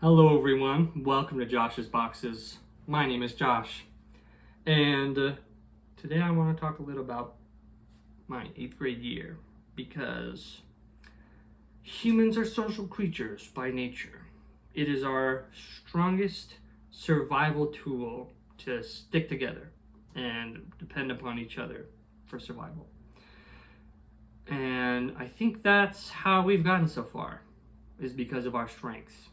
Hello everyone, welcome to Josh's Boxes. My name is Josh, and today I want to talk a little about my 8th grade year, because humans are social creatures by nature. It is our strongest survival tool to stick together and depend upon each other for survival. And I think that's how we've gotten so far, is because of our strengths.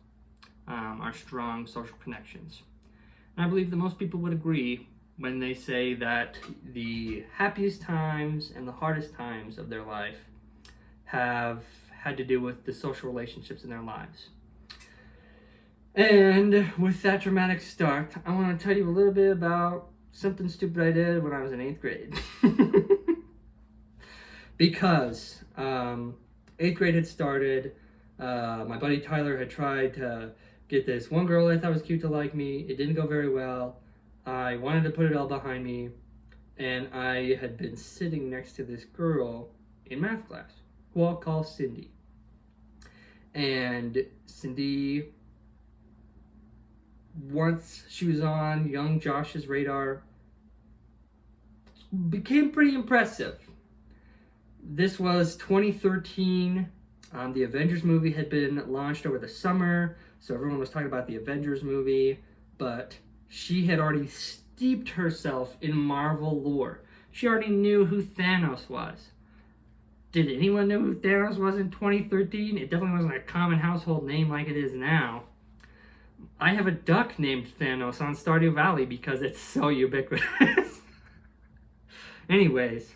Our strong social connections. And I believe that most people would agree when they say that the happiest times and the hardest times of their life have had to do with the social relationships in their lives. And with that dramatic start, I want to tell you a little bit about something stupid I did when I was in 8th grade. Because 8th grade had started, my buddy Tyler had tried to get this one girl I thought was cute to like me. It didn't go very well. I wanted to put it all behind me, and I had been sitting next to this girl in math class, who I'll call Cindy. And Cindy, once she was on young Josh's radar, became pretty impressive. This was 2013. The Avengers movie had been launched over the summer, so everyone was talking about the Avengers movie, but she had already steeped herself in Marvel lore. She already knew who Thanos was. Did anyone know who Thanos was in 2013? It definitely wasn't a common household name like it is now. I have a duck named Thanos on Stardew Valley because it's so ubiquitous. Anyways,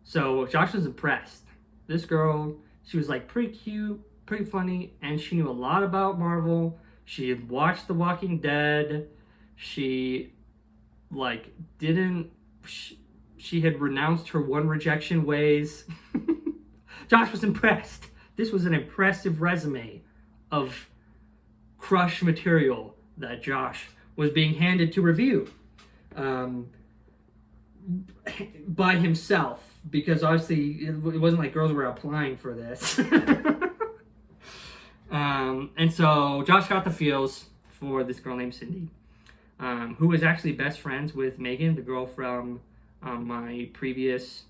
so Josh was impressed. This girl, she was like pretty cute, pretty funny, and she knew a lot about Marvel. She had watched The Walking Dead. She had renounced her one rejection ways. Josh was impressed. This was an impressive resume of crush material that Josh was being handed to review by himself. Because obviously it wasn't like girls were applying for this. And so Josh got the feels for this girl named Cindy, who was actually best friends with Megan, the girl from my previous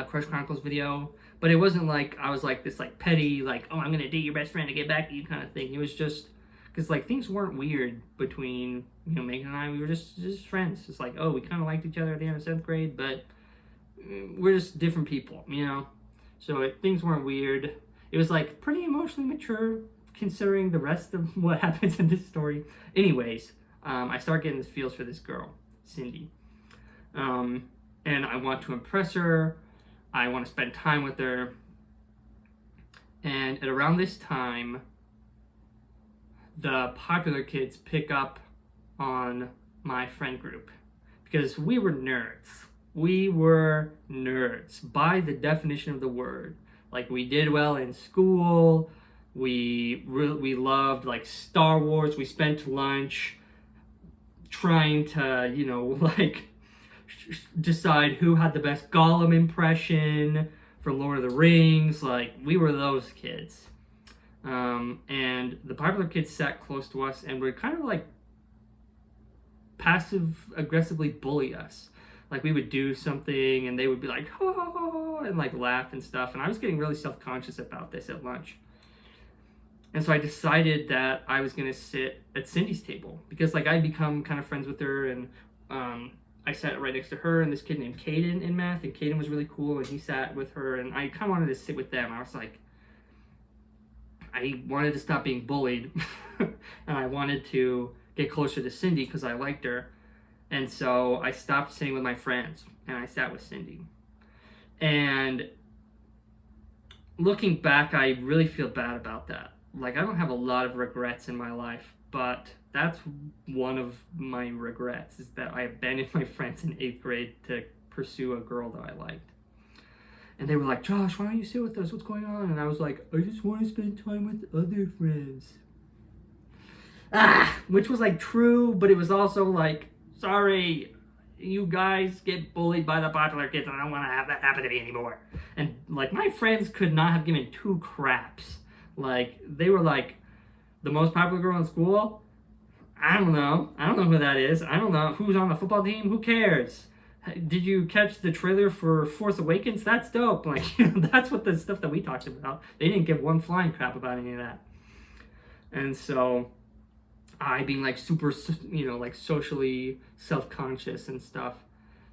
Crush Chronicles video. But it wasn't like I was like this like petty, like, oh, I'm going to date your best friend to get back at you kind of thing. It was just because like things weren't weird between, Megan and I. We were just friends. It's like, oh, we kind of liked each other at the end of 7th grade, but we're just different people, So things weren't weird. It was like pretty emotionally mature considering the rest of what happens in this story. Anyways, I start getting this feels for this girl, Cindy. And I want to impress her. I want to spend time with her. And at around this time, the popular kids pick up on my friend group because we were nerds. We were nerds by the definition of the word. Like, we did well in school. We loved like Star Wars. We spent lunch trying to, decide who had the best Gollum impression from Lord of the Rings. Like, we were those kids. And the popular kids sat close to us and were kind of like passive aggressively bully us. Like, we would do something and they would be like, oh, and like laugh and stuff. And I was getting really self-conscious about this at lunch. And so I decided that I was going to sit at Cindy's table because like I'd become kind of friends with her, and I sat right next to her and this kid named Caden in math, and Caden was really cool and he sat with her, and I kind of wanted to sit with them. I was like, I wanted to stop being bullied and I wanted to get closer to Cindy because I liked her. And so I stopped sitting with my friends and I sat with Cindy. And looking back, I really feel bad about that. Like, I don't have a lot of regrets in my life, but that's one of my regrets, is that I abandoned my friends in 8th grade to pursue a girl that I liked. And they were like, Josh, why don't you sit with us? What's going on? And I was like, I just want to spend time with other friends. Which was like true, but it was also like, sorry, you guys get bullied by the popular kids, and I don't want to have that happen to me anymore. And like, my friends could not have given two craps Like, they were like the most popular girl in school. I don't know. I don't know who that is. I don't know who's on the football team. Who cares? Did you catch the trailer for Force Awakens? That's dope. Like, that's what the stuff that we talked about. They didn't give one flying crap about any of that. And so I, being like super, like socially self-conscious and stuff,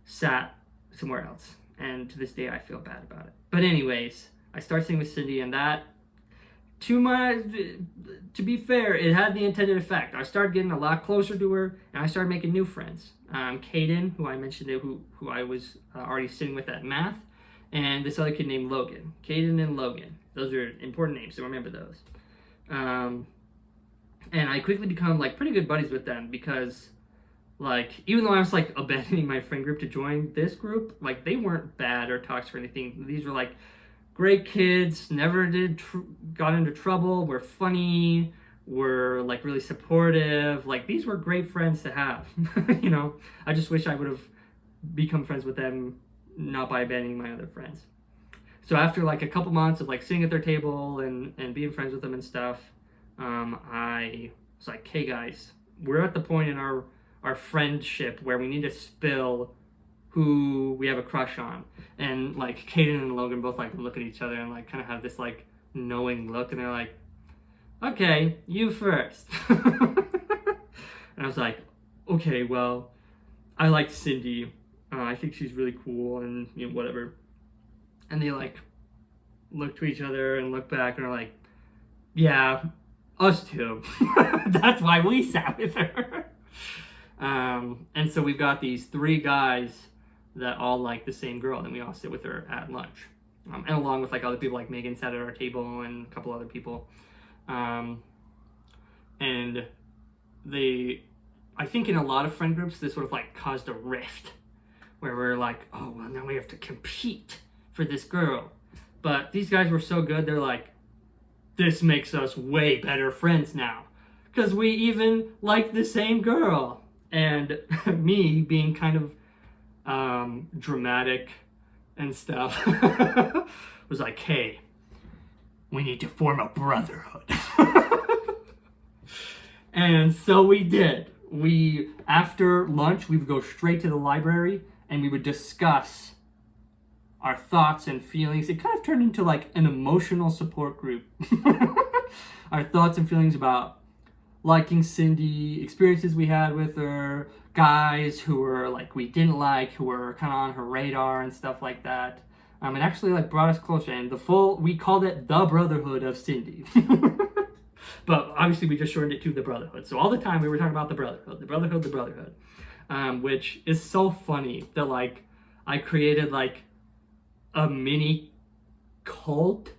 sat somewhere else. And to this day, I feel bad about it. But anyways, I start singing with Cindy, and that, to be fair, it had the intended effect. I started getting a lot closer to her, and I started making new friends. Caden, who I mentioned, who I was already sitting with at math, and this other kid named Logan. Caden and Logan. Those are important names, so remember those. And I quickly become like pretty good buddies with them because, like, even though I was like abandoning my friend group to join this group, like, they weren't bad or toxic or anything. These were like great kids, never got into trouble, were funny, were like really supportive. Like, these were great friends to have. I just wish I would have become friends with them, not by abandoning my other friends. So after like a couple months of like sitting at their table and being friends with them and stuff, I was like, hey guys, we're at the point in our friendship where we need to spill who we have a crush on. And like Caden and Logan both like look at each other and like kind of have this like knowing look, and they're like, okay, you first. And I was like, okay, well, I like Cindy. I think she's really cool and whatever. And they like look to each other and look back and are like, yeah, us too. That's why we sat with her. And so we've got these 3 guys that all like the same girl, and we all sit with her at lunch. And along with like other people, like Megan sat at our table and a couple other people. And I think in a lot of friend groups, this would have like caused a rift where we're like, oh, well, now we have to compete for this girl. But these guys were so good, they're like, this makes us way better friends now, because we even like the same girl. And me being kind of dramatic and stuff was like, hey, we need to form a brotherhood. And so we did. After lunch, we would go straight to the library and we would discuss our thoughts and feelings. It kind of turned into like an emotional support group. Our thoughts and feelings about liking Cindy, experiences we had with her, guys who were like we didn't like, who were kind of on her radar and stuff like that. It actually like brought us closer, and we called it the Brotherhood of Cindy. But obviously we just shortened it to the Brotherhood. So all the time we were talking about the Brotherhood, which is so funny that like I created like a mini cult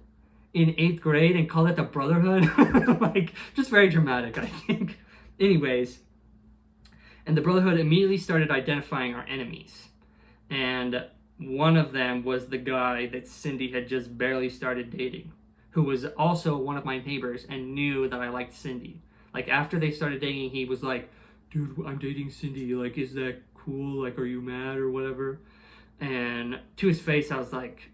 in 8th grade and called it the Brotherhood. Like, just very dramatic, I think. Anyways, and the Brotherhood immediately started identifying our enemies. And one of them was the guy that Cindy had just barely started dating, who was also one of my neighbors and knew that I liked Cindy. Like, after they started dating, he was like, dude, I'm dating Cindy. Like, is that cool? Like, are you mad or whatever? And to his face, I was like,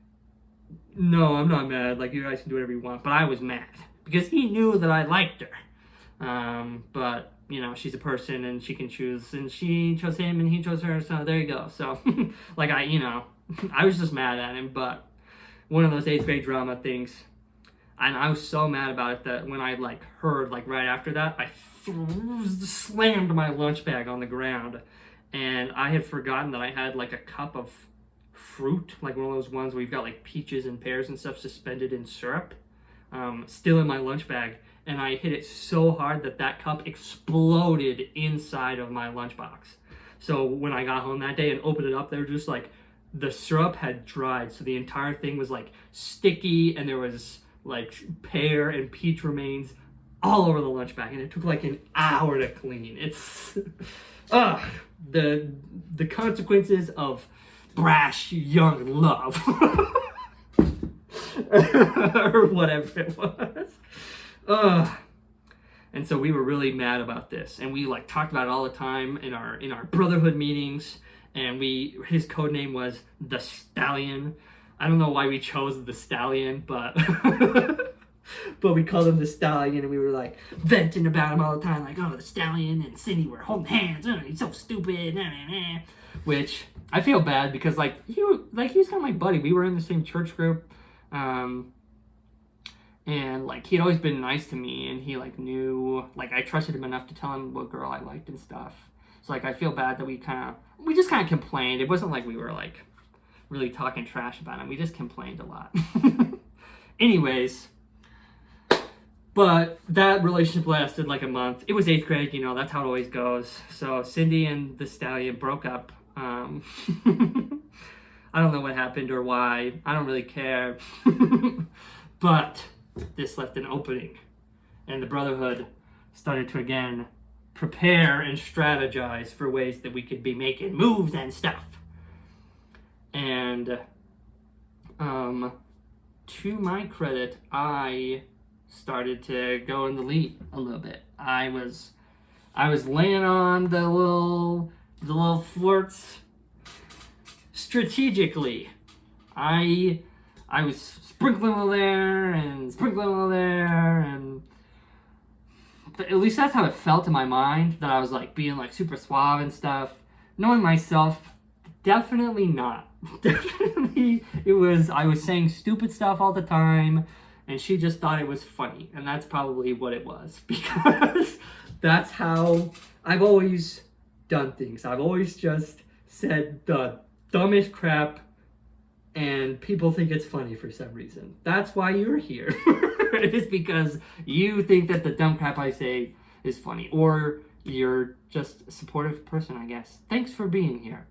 no, I'm not mad. Like, you guys can do whatever you want. But I was mad because he knew that I liked her. But, she's a person and she can choose. And she chose him and he chose her. So there you go. So, like, I was just mad at him. But one of those 8th grade drama things. And I was so mad about it that when I, like, heard, like, right after that, I slammed my lunch bag on the ground. And I had forgotten that I had, like, a cup of fruit, like one of those ones where you've got like peaches and pears and stuff suspended in syrup, still in my lunch bag, and I hit it so hard that cup exploded inside of my lunchbox. So when I got home that day and opened it up, they were just like, the syrup had dried, so the entire thing was like sticky, and there was like pear and peach remains all over the lunch bag, and it took like an hour to clean. It's the consequences of brash young love. Or whatever it was. And so we were really mad about this, and we like talked about it all the time in our brotherhood meetings. And his code name was the Stallion. I don't know why we chose the Stallion, but But we called him the Stallion, and we were like venting about him all the time, like, oh, the Stallion and Cindy were holding hands. Oh, he's so stupid. Nah, nah, nah. Which I feel bad because he was kind of my buddy. We were in the same church group, and like he'd always been nice to me, and he like knew like I trusted him enough to tell him what girl I liked and stuff. So like I feel bad that we just kind of complained. It wasn't like we were like really talking trash about him. We just complained a lot. Anyways. But that relationship lasted like a month. It was 8th grade, you know, that's how it always goes. So Cindy and the Stallion broke up. I don't know what happened or why. I don't really care. But this left an opening. And the Brotherhood started to again prepare and strategize for ways that we could be making moves and stuff. And to my credit, I started to go in the lead a little bit. I was laying on the little flirts strategically. I was sprinkling over there and sprinkling over there, and at least that's how it felt in my mind, that I was like being like super suave and stuff. Knowing myself, definitely not. Definitely I was saying stupid stuff all the time. And she just thought it was funny. And that's probably what it was. Because that's how I've always done things. I've always just said the dumbest crap. And people think it's funny for some reason. That's why you're here. It's because you think that the dumb crap I say is funny. Or you're just a supportive person, I guess. Thanks for being here.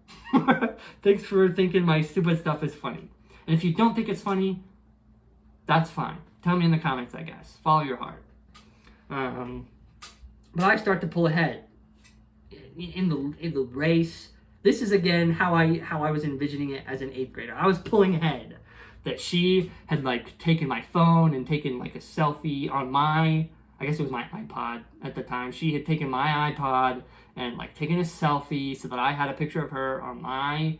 Thanks for thinking my stupid stuff is funny. And if you don't think it's funny, that's fine. Tell me in the comments, I guess. Follow your heart. But I start to pull ahead in the race. This is again how I was envisioning it as an 8th grader. I was pulling ahead. That she had like taken my phone and taken like a selfie on I guess it was my iPod at the time. She had taken my iPod and like taken a selfie so that I had a picture of her on my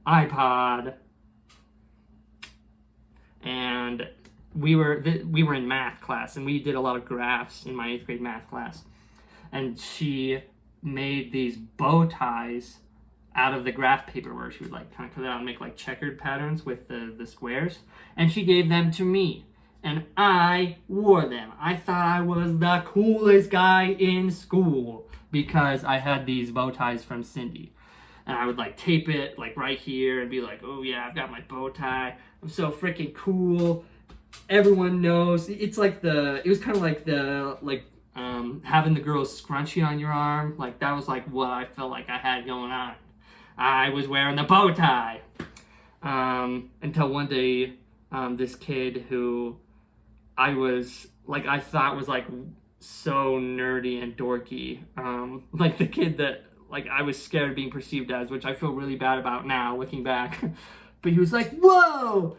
iPod. And we were in math class, and we did a lot of graphs in my 8th grade math class. And she made these bow ties out of the graph paper, where she would like kind of cut it out and make like checkered patterns with the squares. And she gave them to me, and I wore them. I thought I was the coolest guy in school because I had these bow ties from Cindy. And I would like tape it like right here and be like, oh yeah, I've got my bow tie. I'm so freaking cool. Everyone knows. It was kind of like having the girl's scrunchie on your arm. Like that was like what I felt like I had going on. I was wearing the bow tie. Until one day, this kid who I thought was like so nerdy and dorky. Like the kid that like I was scared of being perceived as, which I feel really bad about now looking back. But he was like, whoa,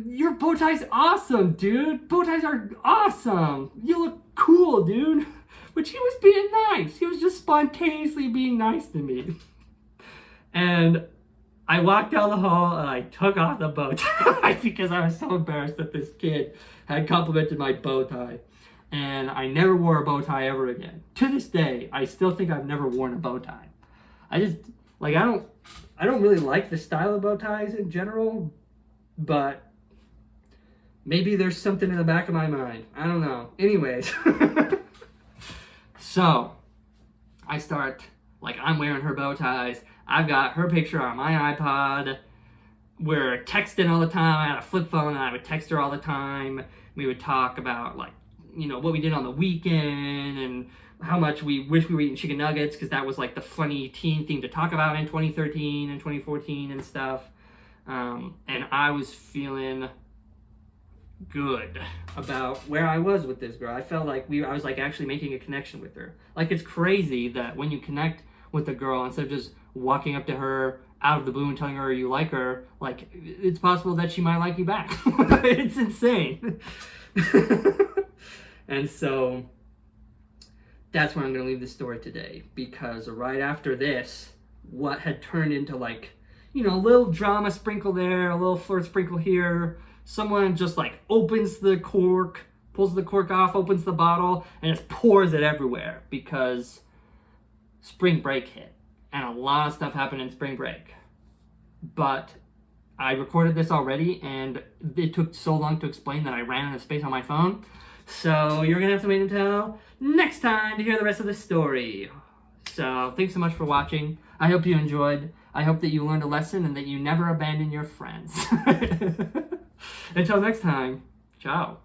your bow tie's awesome, dude. Bow ties are awesome. You look cool, dude. Which he was being nice. He was just spontaneously being nice to me. And I walked down the hall and I took off the bow tie because I was so embarrassed that this kid had complimented my bow tie. And I never wore a bow tie ever again. To this day, I still think I've never worn a bow tie. I don't really like the style of bow ties in general, but maybe there's something in the back of my mind. I don't know. Anyways. So, I start, I'm wearing her bow ties. I've got her picture on my iPod. We're texting all the time. I had a flip phone and I would text her all the time. We would talk about, what we did on the weekend and how much we wish we were eating chicken nuggets, because that was the funny teen thing to talk about in 2013 and 2014 and stuff. And I was feeling good about where I was with this girl. I felt like I was actually making a connection with her. It's crazy that when you connect with a girl, instead of just walking up to her out of the blue and telling her you like her, it's possible that she might like you back. It's insane. And so that's where I'm going to leave the story today, because right after this, what had turned into a little drama sprinkle there, a little flirt sprinkle here, someone just like opens the cork, pulls the cork off, opens the bottle, and just pours it everywhere because spring break hit. And a lot of stuff happened in spring break. But I recorded this already, and it took so long to explain that I ran out of space on my phone. So you're going to have to wait until next time to hear the rest of the story. So thanks so much for watching. I hope you enjoyed. I hope that you learned a lesson and that you never abandon your friends. Until next time, ciao.